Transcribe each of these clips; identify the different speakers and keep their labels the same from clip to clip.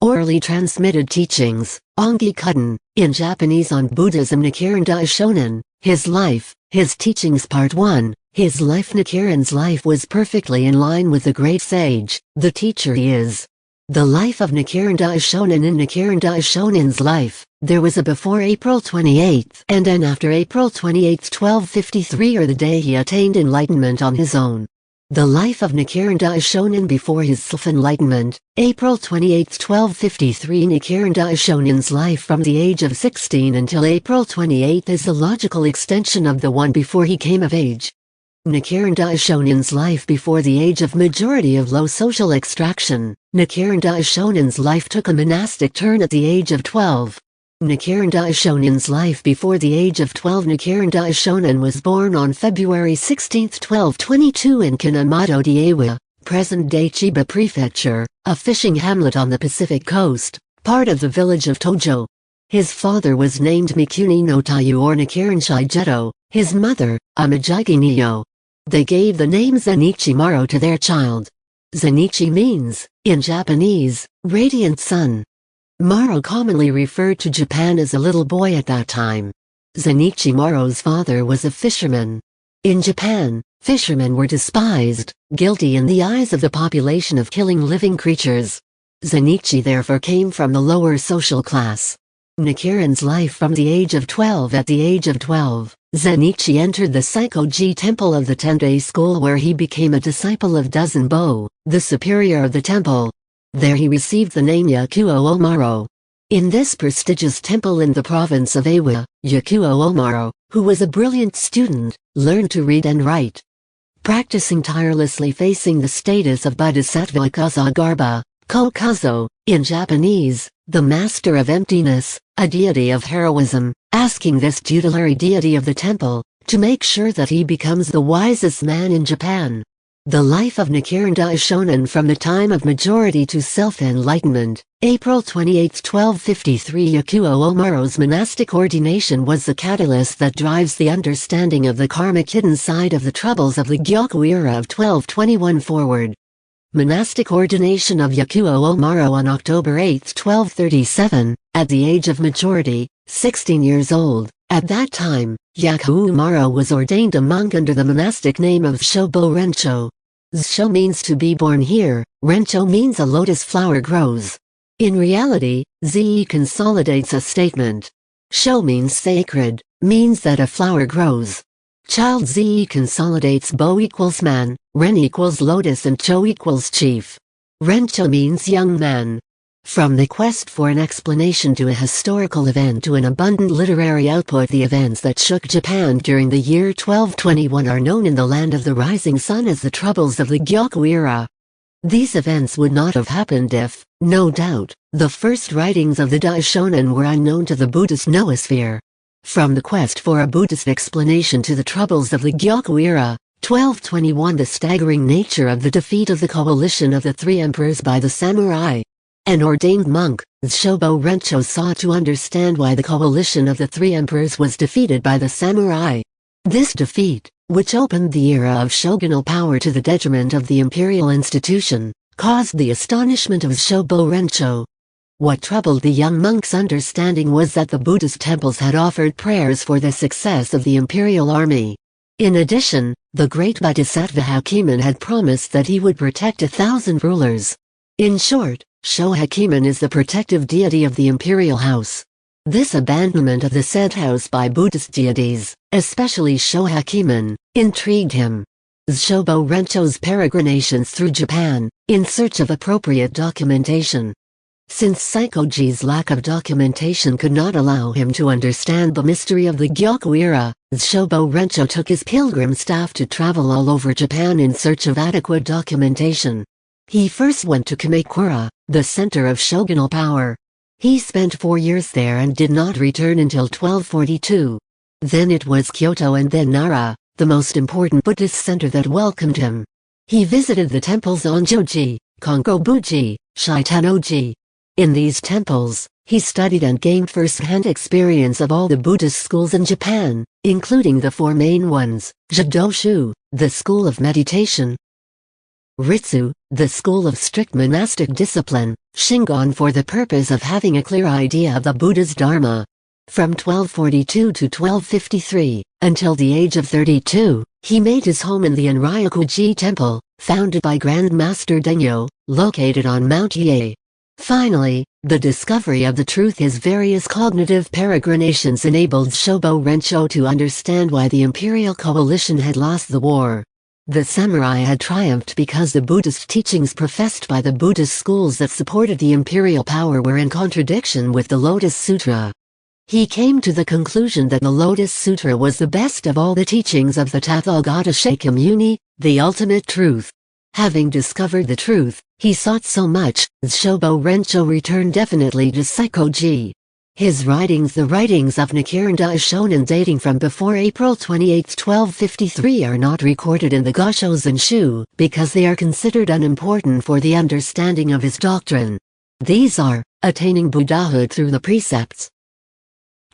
Speaker 1: Orally transmitted teachings, Ongi-kuden, in Japanese on Buddhism. Nichiren Daishonin, his life, his teachings. Part 1, his life. Nichiren's life was perfectly in line with the great sage, the teacher he is. The life of Nichiren Daishonin. In Nichiren Daishonin's life, there was a before April 28 and an after April 28, 1253, or the day he attained enlightenment on his own. The life of Nichiren Daishonin before his self-enlightenment, April 28, 1253. Nichiren Daishonin's life from the age of 16 until April 28 is the logical extension of the one before he came of age. Nichiren Daishonin's life before the age of majority of low social extraction. Nichiren Daishonin's life took a monastic turn at the age of 12. Nichiren Daishonin's life before the age of 12. Nichiren Daishonin was born on February 16, 1222 in Kinimato-de-Awa, present-day Chiba Prefecture, a fishing hamlet on the Pacific coast, part of the village of Tojo. His father was named Mikuni no Taiyu or Nichiren Shigeto, his mother, Umegiki-nijo. They gave the name Zennichi-Maro to their child. Zennichi means, in Japanese, radiant sun. Maro commonly referred to Japan as a little boy at that time. Zennichi-Maro's father was a fisherman. In Japan, fishermen were despised, guilty in the eyes of the population of killing living creatures. Zennichi therefore came from the lower social class. Nichiren's life from the age of 12. At the age of 12, Zennichi entered the Seicho-ji temple of the Tendai school, where he became a disciple of Zenbo, the superior of the temple. There he received the name Yakuo-o-Maro. In this prestigious temple in the province of Awa, Yakuo-o-Maro, who was a brilliant student, learned to read and write. Practicing tirelessly, facing the status of Bodhisattva Kazagarba, Kokazo, in Japanese, the master of emptiness, a deity of heroism, asking this tutelary deity of the temple, to make sure that he becomes the wisest man in Japan. The life of Nichiren Daishonin from the time of majority to self-enlightenment, April 28, 1253. Yakuo-o-Maro's monastic ordination was the catalyst that drives the understanding of the karmic hidden side of the troubles of the Gyoku era of 1221 forward. Monastic ordination of Yakuo-o-Maro on October 8, 1237, at the age of majority, 16 years old. At that time, Yakuo-o-Maro was ordained a monk under the monastic name of Shô Bô Rencho. Shô means to be born here, Rencho means a lotus flower grows. In reality, Ze consolidates a statement. Shô means sacred, means that a flower grows. Child. Ze consolidates Bo equals man, Ren equals lotus, and Cho equals chief. Rencho means young man. From the quest for an explanation to a historical event to an abundant literary output, the events that shook Japan during the year 1221 are known in the land of the rising sun as the troubles of the Gyoku era. These events would not have happened if, no doubt, the first writings of the Daishonin were unknown to the Buddhist noosphere. From the quest for a Buddhist explanation to the troubles of the Gyoku era, 1221, the staggering nature of the defeat of the coalition of the three emperors by the samurai. An ordained monk, Shô Bô Rencho, sought to understand why the coalition of the three emperors was defeated by the samurai. This defeat, which opened the era of shogunal power to the detriment of the imperial institution, caused the astonishment of Shô Bô Rencho. What troubled the young monk's understanding was that the Buddhist temples had offered prayers for the success of the imperial army. In addition, the great Bodhisattva Hachiman had promised that he would protect 1,000 rulers. In short, Shô Hachiman is the protective deity of the imperial house. This abandonment of the said house by Buddhist deities, especially Shô Hachiman, intrigued him. Shô Bô Rencho's peregrinations through Japan, in search of appropriate documentation. Since Seicho-ji's lack of documentation could not allow him to understand the mystery of the Gyoku era, Shô Bô Rencho took his pilgrim staff to travel all over Japan in search of adequate documentation. He first went to Kamakura, the center of shogunal power. He spent 4 years there and did not return until 1242. Then it was Kyoto and then Nara, the most important Buddhist center, that welcomed him. He visited the temples Onjoji, Kongobuji, Shitanoji. In these temples, he studied and gained first-hand experience of all the Buddhist schools in Japan, including the 4 main ones: Jidoshu, the school of meditation; Ritsu, the school of strict monastic discipline, Shingon for the purpose of having a clear idea of the Buddha's Dharma. From 1242 to 1253, until the age of 32, he made his home in the Enryaku-ji temple, founded by Grand Master Dengyo, located on Mount Hiei. Finally, the discovery of the truth, his various cognitive peregrinations enabled Zeshi Bô Rencho to understand why the imperial coalition had lost the war. The samurai had triumphed because the Buddhist teachings professed by the Buddhist schools that supported the imperial power were in contradiction with the Lotus Sutra. He came to the conclusion that the Lotus Sutra was the best of all the teachings of the Tathagata Shakyamuni, the ultimate truth. Having discovered the truth, he sought so much, Zeshi Bô Rencho returned definitely to Seicho-ji. His writings, the writings of Nichiren Daishonin dating from before April 28, 1253, are not recorded in the Gosho Zenshu because they are considered unimportant for the understanding of his doctrine. These are, attaining Buddhahood through the precepts.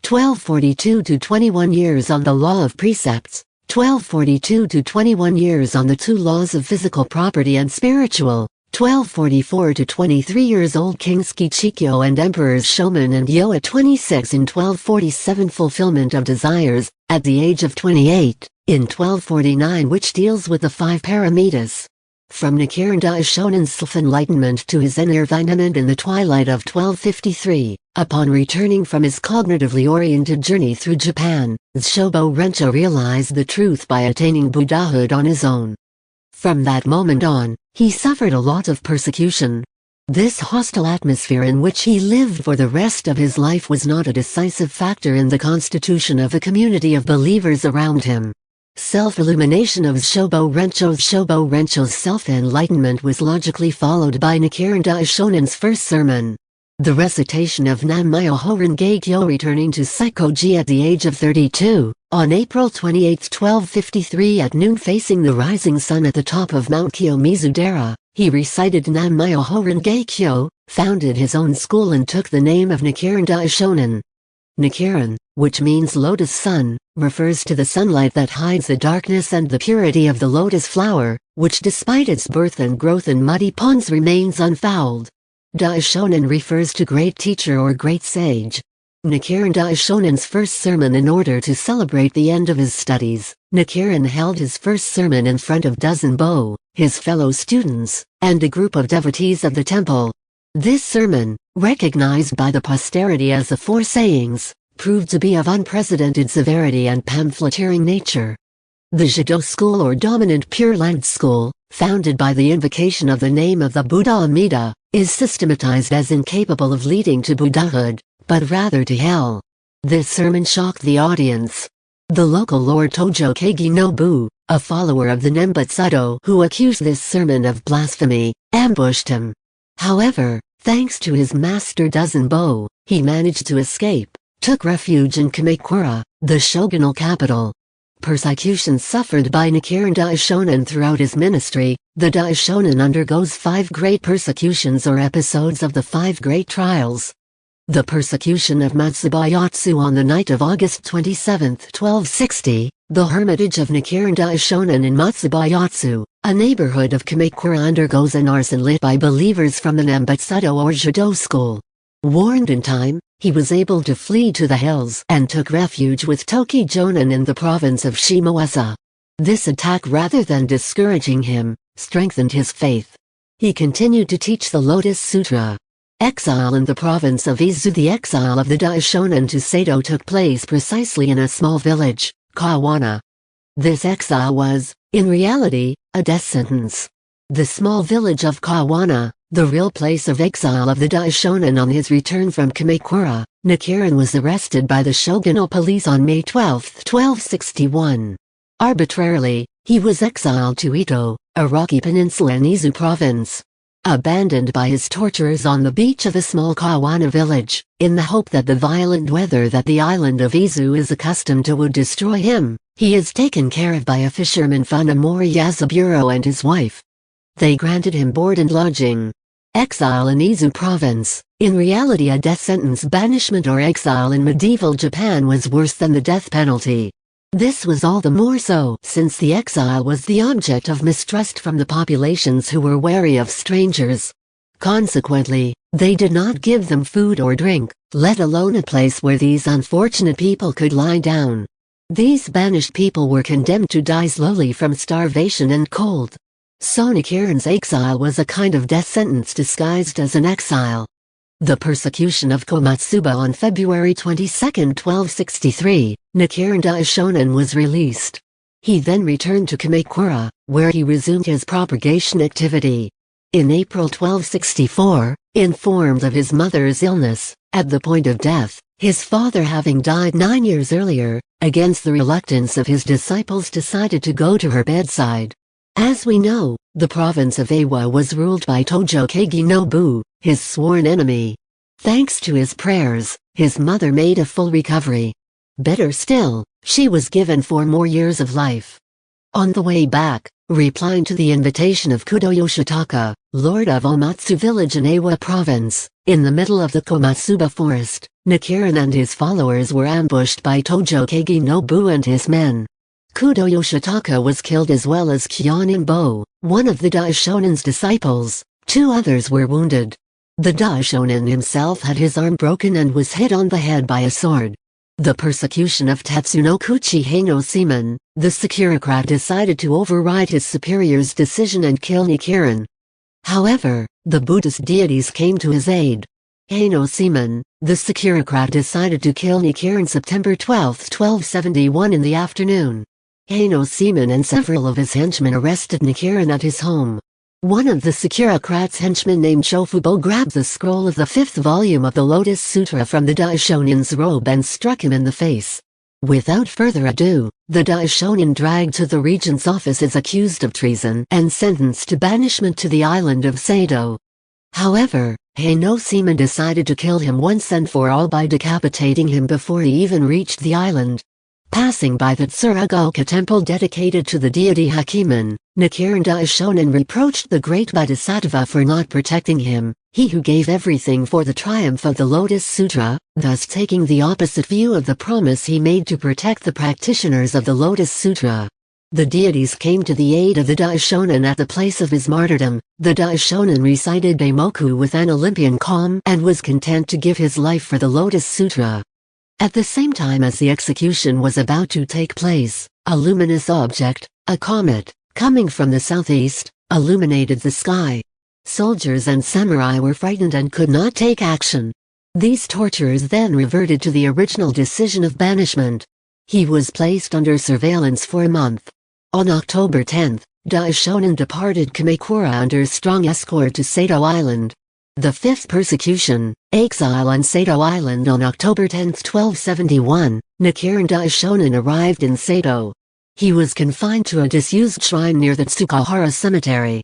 Speaker 1: 1242 to 21 years on the law of precepts, 1242 to 21 years on the two laws of physical property and spiritual, 1244 to 23 years old Kings Kichikyo and Emperors Shoman and Yo at 26 in 1247 fulfillment of desires, at the age of 28, in 1249 which deals with the five paramitas. From Nichiren Daishonin's self-enlightenment to his enlightenment in the twilight of 1253, upon returning from his cognitively oriented journey through Japan, Zeshi Bô Rencho realized the truth by attaining Buddhahood on his own. From that moment on, he suffered a lot of persecution. This hostile atmosphere in which he lived for the rest of his life was not a decisive factor in the constitution of the community of believers around him. Self-illumination of Zeshi Bô Rencho's self-enlightenment was logically followed by Nichiren Daishonin's first sermon. The recitation of Nam-myoho Renge-kyo returning to Seicho-ji at the age of 32, on April 28, 1253 at noon facing the rising sun at the top of Mount Kiyomizu-dera, he recited Nam-myoho Renge-kyo, founded his own school and took the name of Nichiren Daishonin. Nichiren, which means lotus sun, refers to the sunlight that hides the darkness and the purity of the lotus flower, which despite its birth and growth in muddy ponds remains unfouled. Daishonin refers to great teacher or great sage. Nichiren Daishonin's first sermon. In order to celebrate the end of his studies, Nichiren held his first sermon in front of dozen Bo, his fellow students, and a group of devotees of the temple. This sermon, recognized by the posterity as the Four Sayings, proved to be of unprecedented severity and pamphleteering nature. The Shigeto school or dominant Pure Land school, founded by the invocation of the name of the Buddha Amida, is systematized as incapable of leading to Buddhahood, but rather to hell. This sermon shocked the audience. The local Lord Tojo Kaginobu, a follower of the Nembutsudo who accused this sermon of blasphemy, ambushed him. However, thanks to his master Dozenbo, he managed to escape, took refuge in Kamakura, the shogunal capital. Persecution suffered by Nichiren Daishonin throughout his ministry. The Daishonin undergoes 5 great persecutions or episodes of the 5 great trials. The persecution of Matsubayatsu on the night of August 27, 1260, the hermitage of Nichiren Daishonin in Matsubayatsu, a neighborhood of Kamakura, undergoes an arson lit by believers from the Nembutsudo or Shigeto school. Warned in time, he was able to flee to the hills and took refuge with Toki Jonin in the province of Shimoasa. This attack, rather than discouraging him, strengthened his faith. He continued to teach the Lotus Sutra. Exile in the province of Izu. The exile of the Daishonin to Sato took place precisely in a small village, Kawana. This exile was, in reality, a death sentence. The small village of Kawana, the real place of exile of the Daishonin. On his return from Kamakura, Nichiren was arrested by the shogunal police on May 12, 1261. Arbitrarily, he was exiled to Ito, a rocky peninsula in Izu province. Abandoned by his torturers on the beach of a small Kawana village, in the hope that the violent weather that the island of Izu is accustomed to would destroy him, he is taken care of by a fisherman Funamori Yasuburo and his wife. They granted him board and lodging. Exile in Izu province, in reality a death sentence. Banishment or exile in medieval Japan was worse than the death penalty. This was all the more so since the exile was the object of mistrust from the populations who were wary of strangers. Consequently, they did not give them food or drink, let alone a place where these unfortunate people could lie down. These banished people were condemned to die slowly from starvation and cold. So Nichiren's exile was a kind of death sentence disguised as an exile. The persecution of Komatsuba on February 22, 1263, Nichiren Daishonin was released. He then returned to Kamakura, where he resumed his propagation activity. In April 1264, informed of his mother's illness, at the point of death, his father having died 9 years earlier, against the reluctance of his disciples decided to go to her bedside. As we know, the province of Awa was ruled by Tojo Keigi-nobu, his sworn enemy. Thanks to his prayers, his mother made a full recovery. Better still, she was given 4 more years of life. On the way back, replying to the invitation of Kudo Yoshitaka, lord of Omatsu village in Awa province, in the middle of the Komatsuba forest, Nichiren and his followers were ambushed by Tojo Keigi-nobu and his men. Kudo Yoshitaka was killed as well as Kyonin-bo, one of the Daishonin's disciples. 2 others were wounded. The Daishonin himself had his arm broken and was hit on the head by a sword. The persecution of Tatsunokuchi Haino-seaman, the securocrat decided to override his superior's decision and kill Nichiren. However, the Buddhist deities came to his aid. Haino-seaman, the securocrat decided to kill Nichiren September 12, 1271 in the afternoon. Haino-seaman and several of his henchmen arrested Nichiren at his home. One of the securocrat's henchmen named Shofubo grabbed the scroll of the 5th volume of the Lotus Sutra from the Daishonin's robe and struck him in the face. Without further ado, the Daishonin dragged to the regent's office is accused of treason and sentenced to banishment to the island of Sado. However, Haino-seaman decided to kill him once and for all by decapitating him before he even reached the island. Passing by the Tsurugaoka temple dedicated to the deity Hachiman, Nichiren Daishonin reproached the great Bodhisattva for not protecting him, he who gave everything for the triumph of the Lotus Sutra, thus taking the opposite view of the promise he made to protect the practitioners of the Lotus Sutra. The deities came to the aid of the Daishonin at the place of his martyrdom. The Daishonin recited Daimoku with an Olympian calm and was content to give his life for the Lotus Sutra. At the same time as the execution was about to take place, a luminous object, a comet, coming from the southeast, illuminated the sky. Soldiers and samurai were frightened and could not take action. These torturers then reverted to the original decision of banishment. He was placed under surveillance for a month. On October 10, Daishonin departed Kamakura under strong escort to Sado Island. The 5th persecution, exile on Sado Island on October 10, 1271, Nichiren Daishonin arrived in Sado. He was confined to a disused shrine near the Tsukahara cemetery.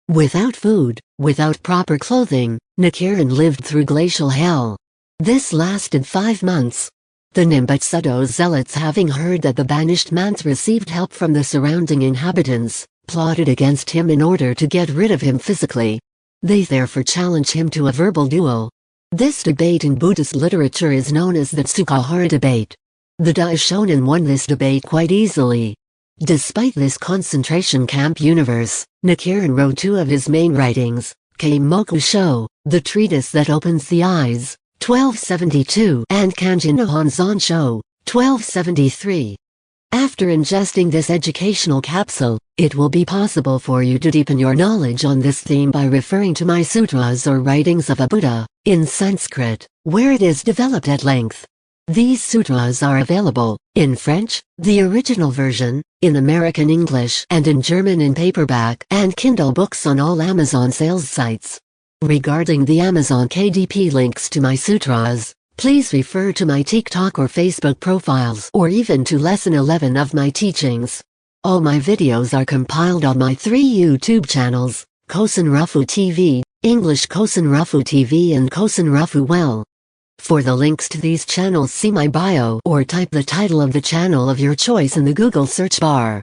Speaker 1: Without food, without proper clothing, Nichiren lived through glacial hell. This lasted 5 months. The Nimbutsudo zealots, having heard that the banished man's received help from the surrounding inhabitants, plotted against him in order to get rid of him physically. They therefore challenged him to a verbal duel. This debate in Buddhist literature is known as the Tsukahara debate. The Daishonin won this debate quite easily. Despite this concentration camp universe, Nichiren wrote 2 of his main writings, Keimoku Sho, the treatise that opens the eyes, 1272, and Kanji no Honzon Sho, 1273. After ingesting this educational capsule, it will be possible for you to deepen your knowledge on this theme by referring to my sutras or writings of a Buddha, in Sanskrit, where it is developed at length. These sutras are available, in French, the original version, in American English and in German in paperback and Kindle books on all Amazon sales sites. Regarding the Amazon KDP links to my sutras, please refer to my TikTok or Facebook profiles or even to Lesson 11 of my teachings. All my videos are compiled on my 3 YouTube channels, Kosen Rufu TV, English Kosen Rufu TV and Kosen Rufu Well. For the links to these channels, see my bio or type the title of the channel of your choice in the Google search bar.